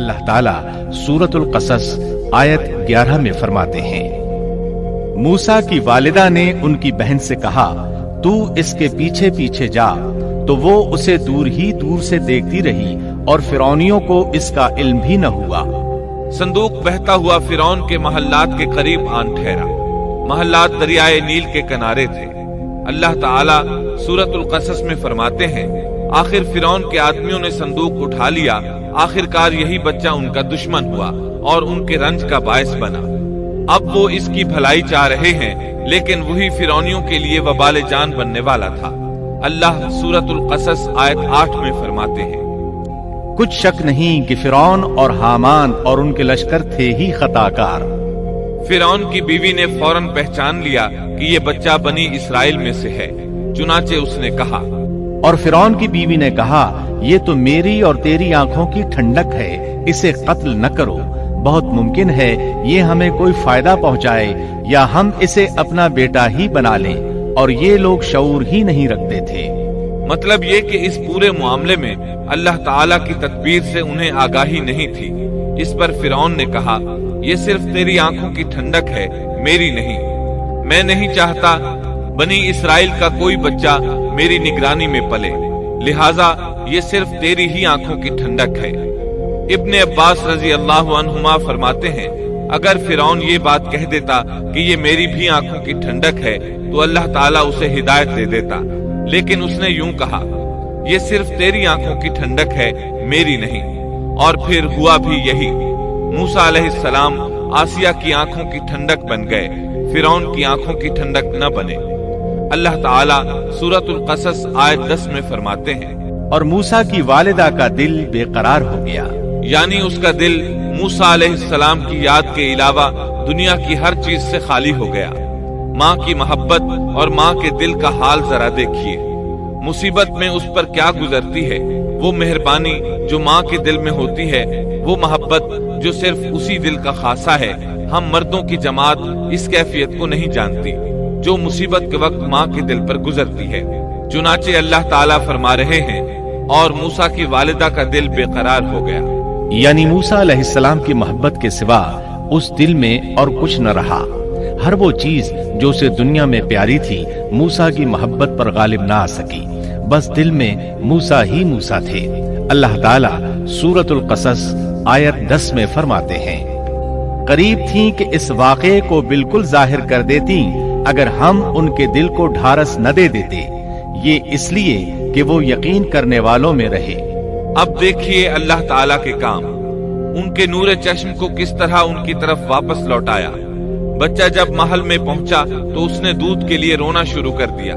اللہ تعالیٰ سورۃ القصص آیت 11 میں فرماتے ہیں، موسیٰ کی والدہ نے ان کی بہن سے کہا تو اس کے پیچھے پیچھے جا، تو وہ اسے دور ہی دور سے دیکھتی رہی اور فرعونیوں کو اس کا علم بھی نہ ہوا۔ صندوق بہتا ہوا فرعون کے محلات کے قریب آن ٹھہرا۔ محلات دریائے نیل کے کنارے تھے۔ اللہ تعالیٰ سورۃ القصص میں فرماتے ہیں، آخر فرعون کے آدمیوں نے صندوق اٹھا لیا، آخرکار یہی بچہ ان کا دشمن ہوا اور ان کے رنج کا باعث بنا۔ اب وہ اس کی بھلائی چاہ رہے ہیں، لیکن وہی فرعونیوں کے لیے وبال جان بننے والا تھا۔ اللہ سورۃ القصص آیت 8 میں فرماتے ہیں، کچھ شک نہیں کہ فرعون اور حامان اور ان کے لشکر تھے ہی خطا کار۔ فرعون کی بیوی نے فوراً پہچان لیا کہ یہ بچہ بنی اسرائیل میں سے ہے، چنانچہ اس نے کہا، اور فرعون کی بیوی نے کہا یہ تو میری اور تیری آنکھوں کی ٹھنڈک ہے، اسے قتل نہ کرو، بہت ممکن ہے یہ ہمیں کوئی فائدہ پہنچائے یا ہم اسے اپنا بیٹا ہی بنا لیں، اور یہ لوگ شعور ہی نہیں رکھتے تھے۔ مطلب یہ کہ اس پورے معاملے میں اللہ تعالیٰ کی تدبیر سے انہیں آگاہی نہیں تھی۔ اس پر فرعون نے کہا، یہ صرف تیری آنکھوں کی ٹھنڈک ہے، میری نہیں۔ میں نہیں چاہتا بنی اسرائیل کا کوئی بچہ میری نگرانی میں پلے، لہٰذا یہ صرف تیری ہی آنکھوں کی ٹھنڈک ہے۔ ابن عباس رضی اللہ عنہما فرماتے ہیں، اگر فرعون یہ بات کہہ دیتا کہ یہ میری بھی آنکھوں کی ٹھنڈک ہے تو اللہ تعالیٰ اسے ہدایت دے دیتا، لیکن اس نے یوں کہا، یہ صرف تیری آنکھوں کی ٹھنڈک ہے، میری نہیں۔ اور پھر ہوا بھی یہی۔ موسیٰ علیہ السلام آسیہ کی آنکھوں کی ٹھنڈک بن گئے، فرعون کی آنکھوں کی ٹھنڈک نہ بنے۔ اللہ تعالیٰ سورۃ القصص آیت 10 میں فرماتے ہیں، اور موسیٰ کی والدہ کا دل بے قرار ہو گیا، یعنی اس کا دل موسیٰ علیہ السلام کی یاد کے علاوہ دنیا کی ہر چیز سے خالی ہو گیا۔ ماں کی محبت اور ماں کے دل کا حال ذرا دیکھیے، مصیبت میں اس پر کیا گزرتی ہے۔ وہ مہربانی جو ماں کے دل میں ہوتی ہے، وہ محبت جو صرف اسی دل کا خاصہ ہے، ہم مردوں کی جماعت اس کیفیت کو نہیں جانتی جو مصیبت کے وقت ماں کے دل پر گزرتی ہے۔ چنانچہ اللہ تعالیٰ فرما رہے ہیں، اور موسیٰ کی والدہ کا دل بے قرار ہو گیا، یعنی موسیٰ علیہ السلام کی محبت کے سوا اس دل میں اور کچھ نہ رہا۔ ہر وہ چیز جو اسے دنیا میں پیاری تھی موسیٰ کی محبت پر غالب نہ آ سکی، بس دل میں موسیٰ ہی موسیٰ تھے۔ اللہ تعالیٰ سورۃ القصص آیت 10 میں فرماتے ہیں، قریب تھیں کہ اس واقعے کو بالکل ظاہر کر دیتی اگر ہم ان کے دل کو ڈھارس نہ دے دیتے، یہ اس لیے کہ وہ یقین کرنے والوں میں رہے۔ اب دیکھیے اللہ تعالیٰ کے کام، ان کے نور چشم کو کس طرح ان کی طرف واپس لوٹایا۔ بچہ جب محل میں پہنچا تو اس نے دودھ کے لیے رونا شروع کر دیا۔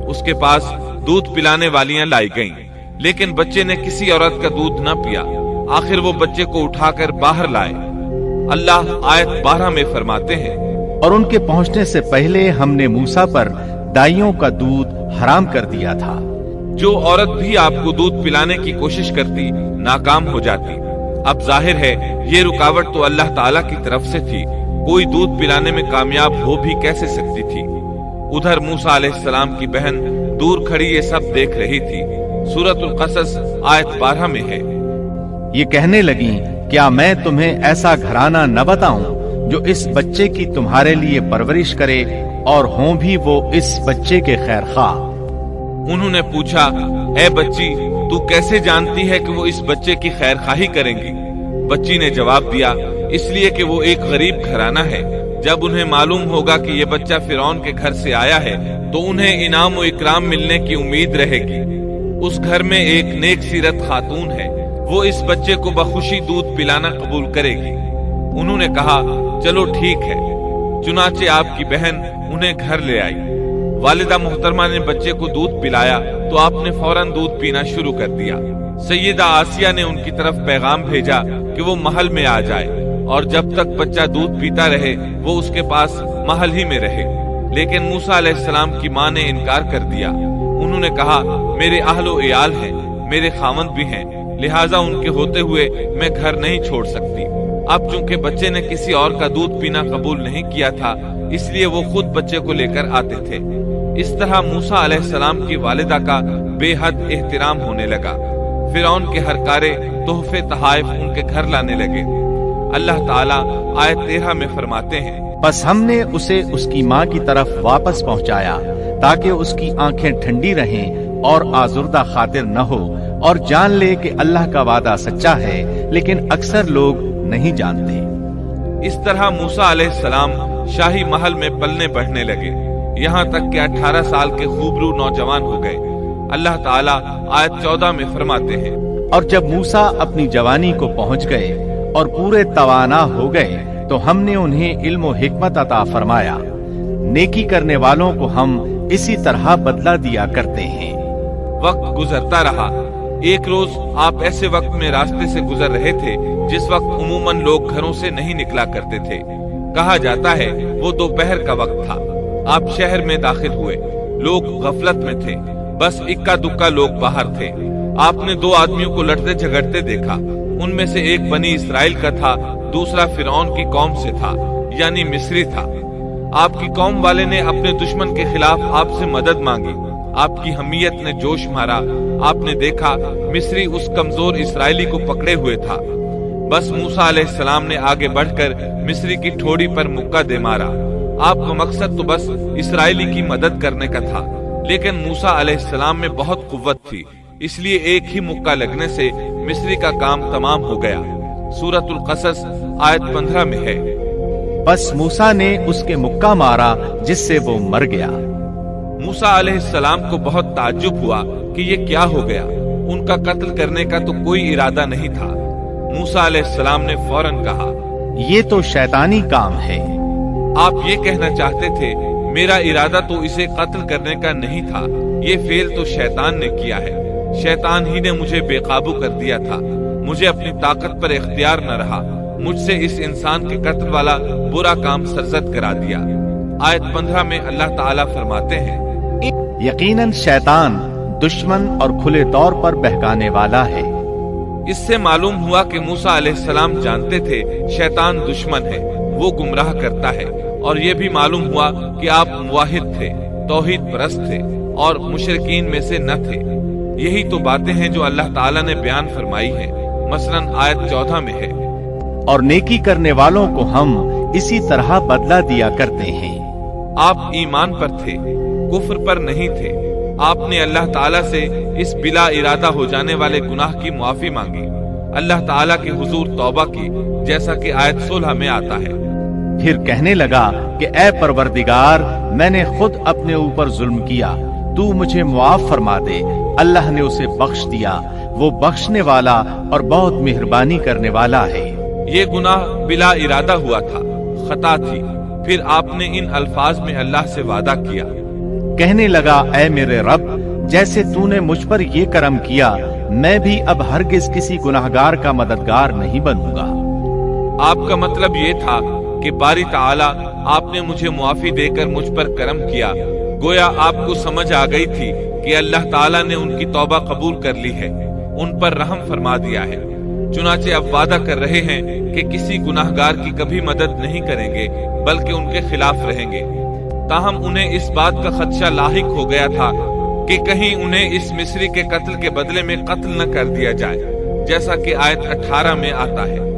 اس کے پاس دودھ پلانے والیاں لائی گئیں، لیکن بچے نے کسی عورت کا دودھ نہ پیا۔ آخر وہ بچے کو اٹھا کر باہر لائے۔ اللہ آیت 12 میں فرماتے ہیں، اور ان کے پہنچنے سے پہلے ہم نے موسیٰ پر دائیوں کا دودھ حرام کر دیا تھا۔ جو عورت بھی آپ کو دودھ پلانے کی کوشش کرتی ناکام ہو جاتی۔ اب ظاہر ہے یہ رکاوٹ تو اللہ تعالیٰ کی طرف سے تھی، کوئی دودھ پلانے میں کامیاب ہو بھی کیسے سکتی تھی۔ ادھر موسیٰ علیہ السلام کی بہن دور کھڑی یہ سب دیکھ رہی تھی۔ سورۃ القصص آیت 12 میں ہے، یہ کہنے لگیں، کیا میں تمہیں ایسا گھرانہ نہ بتاؤں جو اس بچے کی تمہارے لیے پرورش کرے اور ہوں بھی وہ اس بچے کے خیر خواہ۔ انہوں نے پوچھا، اے بچی، تو کیسے جانتی ہے کہ وہ اس بچے کی خیر خواہی کریں گی؟ بچی نے جواب دیا، اس لیے کہ وہ ایک غریب گھرانہ ہے۔ جب انہیں معلوم ہوگا کہ یہ بچہ فرعون کے گھر سے آیا ہے تو انہیں انعام و اکرام ملنے کی امید رہے گی۔ اس گھر میں ایک نیک سیرت خاتون ہے، وہ اس بچے کو بخوشی دودھ پلانا قبول کرے گی۔ انہوں نے کہا، چلو ٹھیک ہے۔ چنانچہ آپ کی بہن انہیں گھر لے آئی۔ والدہ محترمہ نے بچے کو دودھ پلایا تو آپ نے فوراً دودھ پینا شروع کر دیا۔ سیدہ آسیہ نے ان کی طرف پیغام بھیجا کہ وہ محل میں آ جائے، اور جب تک بچہ دودھ پیتا رہے وہ اس کے پاس محل ہی میں رہے۔ لیکن موسیٰ علیہ السلام کی ماں نے انکار کر دیا۔ انہوں نے کہا، میرے اہل و عیال ہیں، میرے خاوند بھی ہیں، لہٰذا ان کے ہوتے ہوئے میں گھر نہیں چھوڑ سکتی۔ اب چونکہ بچے نے کسی اور کا دودھ پینا قبول نہیں کیا تھا، اس لیے وہ خود بچے کو لے کر آتے تھے۔ اس طرح موسیٰ علیہ السلام کی والدہ کا بے حد احترام ہونے لگا۔ फिरौन के हर कारे तोहफे तहाइफ उनके घर लाने लगे। अल्लाह ताला आयत 13 में फरमाते हैं, बस हमने उसे उसकी माँ की तरफ वापस पहुँचाया ताकि उसकी आंखें ठंडी रहें और आजुर्दा खातिर न हो और जान ले कि अल्लाह का वादा सच्चा है, लेकिन अक्सर लोग नहीं जानते। इस तरह मूसा अलैहिस्सलाम शाही महल में पलने बढ़ने लगे, यहाँ तक कि 18 साल के खूबरू नौजवान हो गए। अल्लाह ताला आयत 14 में फरमाते हैं, और जब मूसा अपनी जवानी को पहुंच गए और पूरे तवाना हो गए तो हमने उन्हें इल्म और हिकमत अता फरमाया। नेकी करने वालों को हम इसी तरह बदला दिया करते हैं। वक्त गुजरता रहा। एक रोज आप ऐसे वक्त में रास्ते से गुजर रहे थे जिस वक्त उमूमन लोग घरों से नहीं निकला करते थे। कहा जाता है वो दोपहर का वक्त था। आप शहर में दाखिल हुए। लोग गफलत में थे, बस इक्का दुक्का लोग बाहर थे। आपने 2 आदमियों को लड़ते झगड़ते देखा। उनमें से एक बनी इसराइल का था, दूसरा फिरौन की कौम से था, यानी मिस्री था। आपकी कौम वाले ने अपने दुश्मन के खिलाफ आपसे मदद मांगी। आपकी हमीयत ने जोश मारा। आपने देखा मिस्री उस कमजोर इसराइली को पकड़े हुए था। बस मूसा अलैहिस्सलाम ने आगे बढ़कर मिस्री की ठोड़ी पर मुक्का दे मारा। आपका मकसद तो बस इसराइली की मदद करने का था, लेकिन मूसा अलैहिस्सलाम में बहुत कुव्वत थी, इसलिए एक ही मुक्का लगने से मिस्री का काम तमाम हो गया। सूरतुल कसस आयत 15 में है, बस मूसा ने उसके मुक्का मारा जिससे वो मर गया। मूसा अलैहिस्सलाम को बहुत ताज्जुब हुआ कि ये क्या हो गया। उनका कत्ल करने का तो कोई इरादा नहीं था। मूसा अलैहिस्सलाम ने फौरन कहा, ये तो शैतानी काम है। आप ये कहना चाहते थे मेरा इरादा तो इसे कत्ल करने का नहीं था, ये फेल तो शैतान ने किया है। शैतान ही ने मुझे बेकाबू कर दिया था। मुझे अपनी ताकत पर इख्तियार न रहा। मुझसे इस इंसान के कत्ल वाला बुरा काम सरजद करा दिया। आयत 15 में अल्लाह ताला फरमाते हैं, यकीनन शैतान दुश्मन और खुले तौर पर बहकाने वाला है। इससे मालूम हुआ कि मूसा अलैहिस्सलाम जानते थे शैतान दुश्मन है, वो गुमराह करता है। और ये भी मालूम हुआ कि आप मुवाहिद थे, तौहीद परस्त थे और मुशरिकीन में से न थे। यही तो बातें हैं जो अल्लाह ताला ने बयान फरमाई है। मसलन आयत 14 में है, और नेकी करने वालों को हम इसी तरह बदला दिया करते हैं। आप ईमान पर थे, कुफ्र पर नहीं थे। आपने अल्लाह ताला से इस बिला इरादा हो जाने वाले गुनाह की मुआफी मांगी। अल्लाह ताला के हुजूर तौबा की, जैसा कि आयत 16 में आता है। फिर कहने लगा कि ऐ परवरदिगार, मैंने खुद अपने ऊपर जुल्म किया, तू मुझे मुआफ फरमा दे। अल्लाह ने उसे बख्श दिया, वो बख्शने वाला और बहुत मेहरबानी करने वाला है। ये गुनाह बिला इरादा हुआ था, खता थी। फिर आपने इन अल्फाज में अल्लाह से वादा किया, कहने लगा, ऐ मेरे रब, जैसे तूने मुझ पर ये करम किया, मैं भी अब हरगिज किसी गुनाहगार का मददगार नहीं बनूंगा। आपका मतलब ये था कि बारी ताला आपने मुझे मुआफी देकर मुझ पर करम किया। गोया आपको समझ आ गई थी कि अल्लाह ताला ने उनकी तौबा कबूल कर ली है, उन पर रहम फरमा दिया है। चुनाचे अब वादा कर रहे हैं कि किसी गुनाहगार की कभी मदद नहीं करेंगे, बल्कि उनके खिलाफ रहेंगे। ताहम उन्हें इस बात का खदशा लाहिक हो गया था कि कहीं उन्हें इस मिस्री के कत्ल के बदले में कत्ल न कर दिया जाए, जैसा कि आयत 18 में आता है।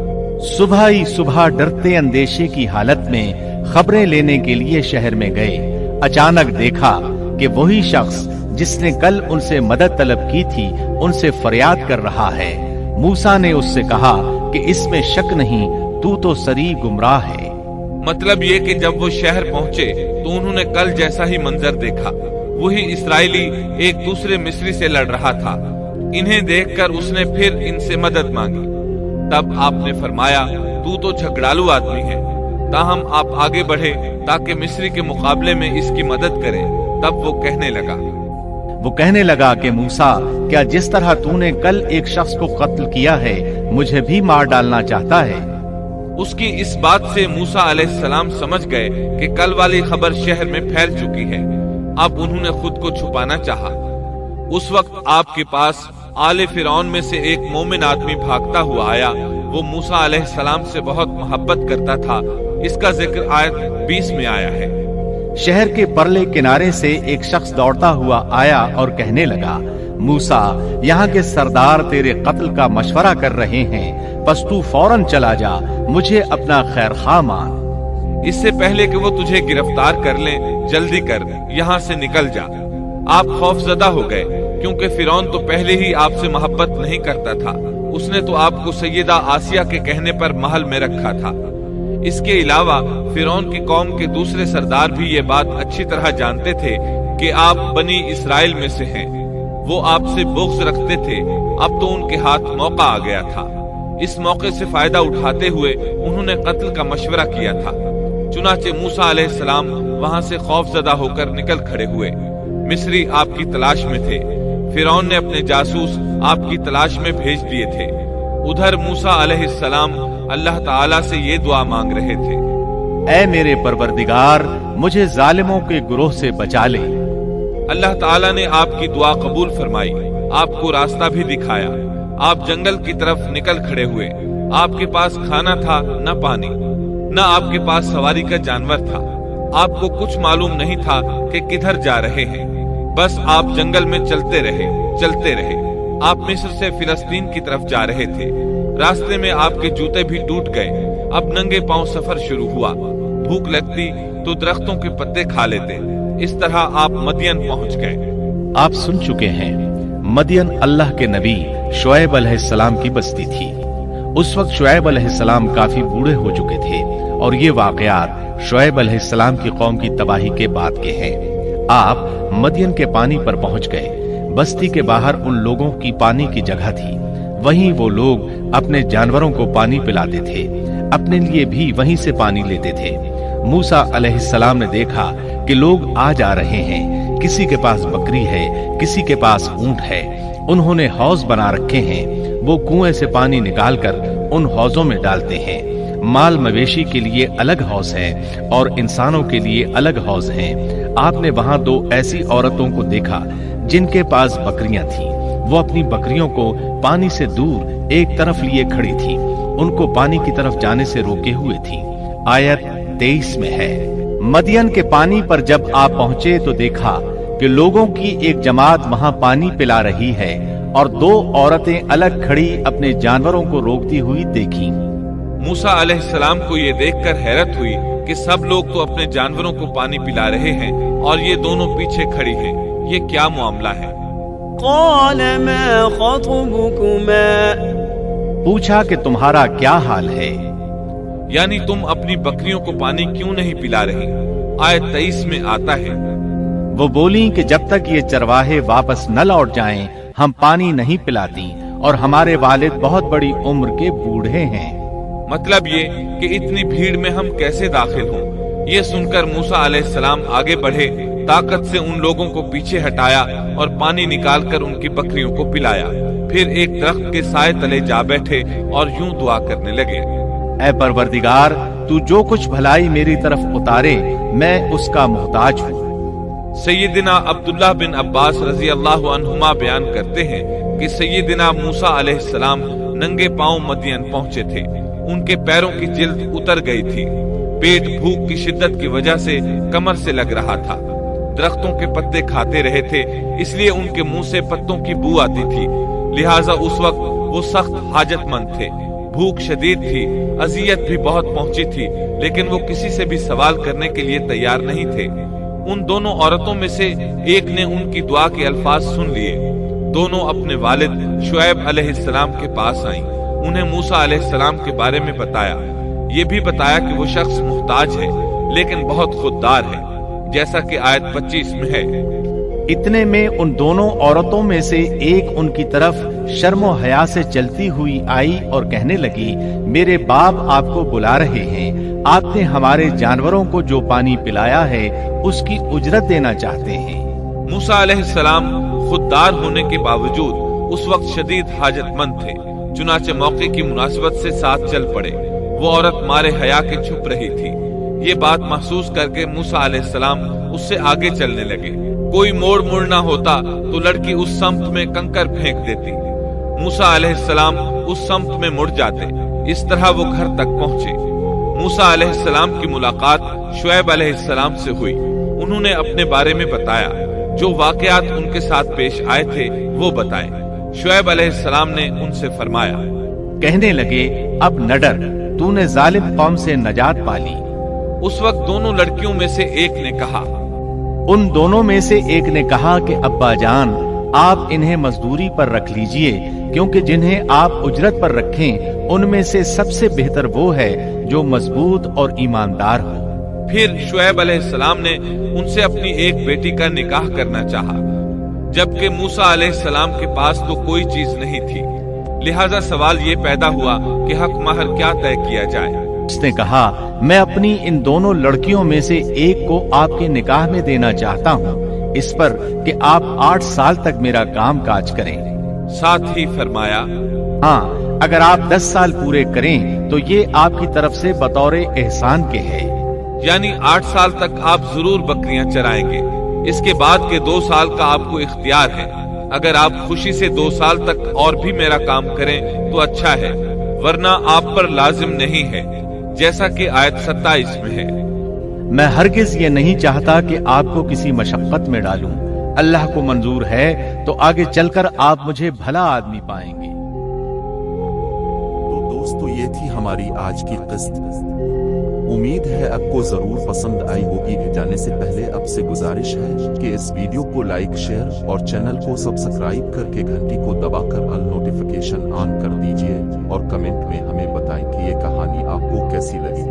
सुबह ही सुबह डरते अंदेशे की हालत में खबरें लेने के लिए शहर में गए। अचानक देखा कि वही शख्स जिसने कल उनसे मदद तलब की थी, उनसे फरियाद कर रहा है। मूसा ने उससे कहा कि इसमें शक नहीं, तू तो सरी गुमराह है। मतलब ये कि जब वो शहर पहुंचे तो उन्होंने कल जैसा ही मंजर देखा। वही इसराइली एक दूसरे मिस्री से लड़ रहा था। इन्हें देखकर उसने फिर इनसे मदद मांगी। तब आपने फरमाया, तू तो झगड़ालू आदमी है। ताहम आप आगे बढ़े ताकि मिस्री के मुकाबले में इसकी मदद करें। तब वो कहने लगा कि मूसा, क्या जिस तरह तूने कल एक शख्स को कत्ल किया है, मुझे भी मार डालना चाहता है? उसकी इस बात से मूसा अलैहिस्सलाम समझ गए कि कल वाली खबर शहर में फैल चुकी है। अब उन्होंने खुद को छुपाना चाहा। उस वक्त आपके पास आले फिरौन में से एक मोमिन आदमी भागता हुआ आया। वो मूसा अलैहिस्सलाम से बहुत मोहब्बत करता था। इसका जिक्र आयत 20 में आया है। शहर के परले किनारे से एक शख्स दौड़ता हुआ आया और कहने लगा, मूसा, यहाँ के सरदार तेरे कत्ल का मशवरा कर रहे हैं, बस तू फौरन चला जा, मुझे अपना खैरखा मान। इससे पहले कि वो तुझे गिरफ्तार कर लें, जल्दी कर, यहाँ से निकल जा। आप खौफजदा हो गए, क्योंकि फिरौन तो पहले ही आपसे मोहब्बत नहीं करता था। उसने तो आपको सैयदा आसिया के कहने पर महल में रखा था। इसके अलावा फिरौन की कौम के दूसरे सरदार भी ये बात अच्छी तरह जानते थे कि आप बनी इसराइल में से हैं। वो आपसे बुग़्ज़ रखते थे। अब तो उनके हाथ मौका आ गया था। इस मौके से फायदा उठाते हुए उन्होंने कत्ल का मशवरा किया था। चुनाचे मूसा अलैहिस्सलाम वहां से खौफजदा होकर निकल खड़े हुए। मिस्री आपकी तलाश में थे। फिरौन ने अपने जासूस आपकी तलाश में भेज दिए थे। उधर मूसा अलैहिस्सलाम अल्लाह ताला से ये दुआ मांग रहे थे, ऐ मेरे परवरदिगार, मुझे जालिमों के गुरोह से बचा ले। अल्लाह ताला ने आपकी दुआ कबूल फरमाई, आपको रास्ता भी दिखाया। आप जंगल की तरफ निकल खड़े हुए। आपके पास खाना था न पानी, न आपके पास सवारी का जानवर था। आपको कुछ मालूम नहीं था कि किधर जा रहे हैं। बस आप जंगल में चलते रहे। आप मिस्र से फिलिस्तीन की तरफ जा रहे थे। रास्ते में आपके जूते भी टूट गए। अब नंगे पांव सफर शुरू हुआ। भूख लगती तो दरख्तों के पत्ते खा लेते। इस तरह आप मदियन पहुंच गए। आप सुन चुके हैं, मदियन अल्लाह के नबी शुएब अलैहिस्सलाम की बस्ती थी। उस वक्त शुएब अलैहिस्सलाम काफी बूढ़े हो चुके थे और ये वाकयात शुएब अलैहिस्सलाम की कौम की तबाही के बाद के हैं। आप मदियन के पानी पर पहुंच गए। बस्ती के बाहर उन लोगों की पानी की जगह थी। वहीं वो लोग अपने जानवरों को पानी पिलाते थे, अपने लिए भी वहीं से पानी लेते थे। मूसा अलैहिस्सलाम ने देखा कि लोग आ जा रहे हैं। किसी के पास बकरी है, किसी के पास ऊंट है। उन्होंने हौज बना रखे हैं। वो कुएं से पानी निकालकर उन हौजों में डालते हैं। माल मवेशी के लिए अलग हौज है और इंसानों के लिए अलग हौज है। आपने वहां दो ऐसी औरतों को देखा जिनके पास बकरियां थीं। वो अपनी बकरियों को पानी से दूर एक तरफ लिए खड़ी थी, उनको पानी की तरफ जाने से रोके हुए थी। आयत 23 में है, मदियन के पानी पर जब आप पहुंचे तो देखा कि लोगों की एक जमात वहां पानी पिला रही है और दो औरतें अलग खड़ी अपने जानवरों को रोकती हुई देखी। मूसा अलैहिस्सलाम को ये देखकर हैरत हुई कि सब लोग तो अपने जानवरों को पानी पिला रहे हैं और ये दोनों पीछे खड़ी हैं। ये क्या मामला है? क़ाल मा ख़त्बुकुमा, पूछा कि तुम्हारा क्या हाल है, यानी तुम अपनी बकरियों को पानी क्यों नहीं पिला रही? आयत 23 में आता है, वो बोली कि जब तक ये चरवाहे वापस न लौट जाएं, हम पानी नहीं पिलाती और हमारे वालिद बहुत बड़ी उम्र के बूढ़े हैं। मतलब ये कि इतनी भीड़ में हम कैसे दाखिल हों? ये सुनकर मूसा अलैहिस्सलाम आगे बढ़े, ताकत से उन लोगों को पीछे हटाया और पानी निकालकर उनकी बकरियों को पिलाया। फिर एक दरख्त के साए तले जा बैठे और यूं दुआ करने लगे, ऐ परवरदिगार, तू जो कुछ भलाई मेरी तरफ उतारे मैं उसका मोहताज हूँ। सैयदना अब्दुल्लाह बिन अब्बास रजी अल्लाह अन्हुमा बयान करते हैं कि सैयदना मूसा अलैहिस्सलाम नंगे पांव मदियन पहुंचे थे। उनके पैरों की जिल्द उतर गई थी। पेट भूख की शिद्दत की वजह से कमर से लग रहा था। दरख्तों के पत्ते खाते रहे थे, इसलिए उनके मुंह से पत्तों की बू आती थी। लिहाजा उस वक्त वो सख्त हाजतमंद थे। भूख शदीद थी, अजियत भी बहुत पहुंची थी, लेकिन वो किसी से भी सवाल करने के लिए तैयार नहीं थे। उन दोनों औरतों में से एक ने उनकी दुआ के अल्फाज सुन लिए। दोनों अपने वालिद शुएब अलैहिस्सलाम के पास आईं। उन्हें मूसा अलैहिस्सलाम के बारे में बताया। ये भी बताया कि वो शख्स मुहताज है, लेकिन बहुत खुददार है, जैसा कि आयत 25 में है। इतने में उन दोनों औरतों में से एक उनकी तरफ शर्मो हया से चलती हुई आई और कहने लगी, मेरे बाप आपको बुला रहे हैं। आपने हमारे जानवरों को जो पानी पिलाया है उसकी उजरत देना चाहते हैं। मूसा अलैहिस्सलाम खुददार होने के बावजूद उस वक्त शदीद हाजतमंद थे। चुनाचे मौके की मुनासिबत से साथ चल पड़े। वो औरत मारे हया के छुप रही थी। ये बात महसूस करके मूसा अलैहिस्सलाम उससे आगे चलने लगे। कोई मोड़ मुड़ना होता तो लड़की उस सम्त में कंकर फेंक देती। मूसा अलैहिस्सलाम उस सम्त में मुड़ जाते। इस तरह वो घर तक पहुंचे। मूसा अलैहिस्सलाम की मुलाकात शुएब अलैहिस्सलाम से हुई। उन्होंने अपने बारे में बताया। जो वाकयात उनके साथ पेश आए थे वो बताए। शुएब अलैहिस्सलाम ने उनसे फरमाया, कहने लगे, अब न डर, तूने जालिम कौम से नजात पा ली। उस वक्त दोनों लड़कियों में से एक ने कहा, उन दोनों में से एक ने कहा कि अब्बा जान, आप इन्हें मजदूरी पर रख लीजिए, क्योंकि जिन्हें आप उजरत पर रखें उनमें से सबसे बेहतर वो है जो मजबूत और ईमानदार हो। फिर शुएब अलैहिस्सलाम ने उनसे अपनी एक बेटी का निकाह करना चाहा, जबकि मूसा अलैहिस्सलाम के पास तो कोई चीज नहीं थी। लिहाजा सवाल ये पैदा हुआ कि हक महर क्या तय किया जाए। उसने कहा, मैं अपनी इन दोनों लड़कियों में से एक को आपके निकाह में देना चाहता हूँ, इस पर कि आप 8 साल तक मेरा काम काज करें। साथ ही फरमाया, हाँ, अगर आप 10 साल पूरे करें तो ये आपकी तरफ से बतौर एहसान के है। यानी 8 साल तक आप जरूर बकरियां चराएंगे। इसके बाद के 2 साल का आपको इख्तियार है। अगर आप खुशी से 2 साल तक और भी मेरा काम करें तो अच्छा है, वरना आप पर लाजिम नहीं है, जैसा कि आयत 27 में है। मैं हरगिज ये नहीं चाहता कि आपको किसी मशक्कत में डालूं। अल्लाह को मंजूर है तो आगे चलकर आप मुझे भला आदमी पाएंगे। तो दोस्तों, ये थी हमारी आज की किस्त। उम्मीद है आपको जरूर पसंद आई होगी। जाने से पहले आपसे गुजारिश है कि इस वीडियो को लाइक, शेयर और चैनल को सब्सक्राइब करके घंटी को दबाकर ऑल नोटिफिकेशन ऑन कर दीजिए और कमेंट में हमें बताएं कि ये कहानी आपको कैसी लगी।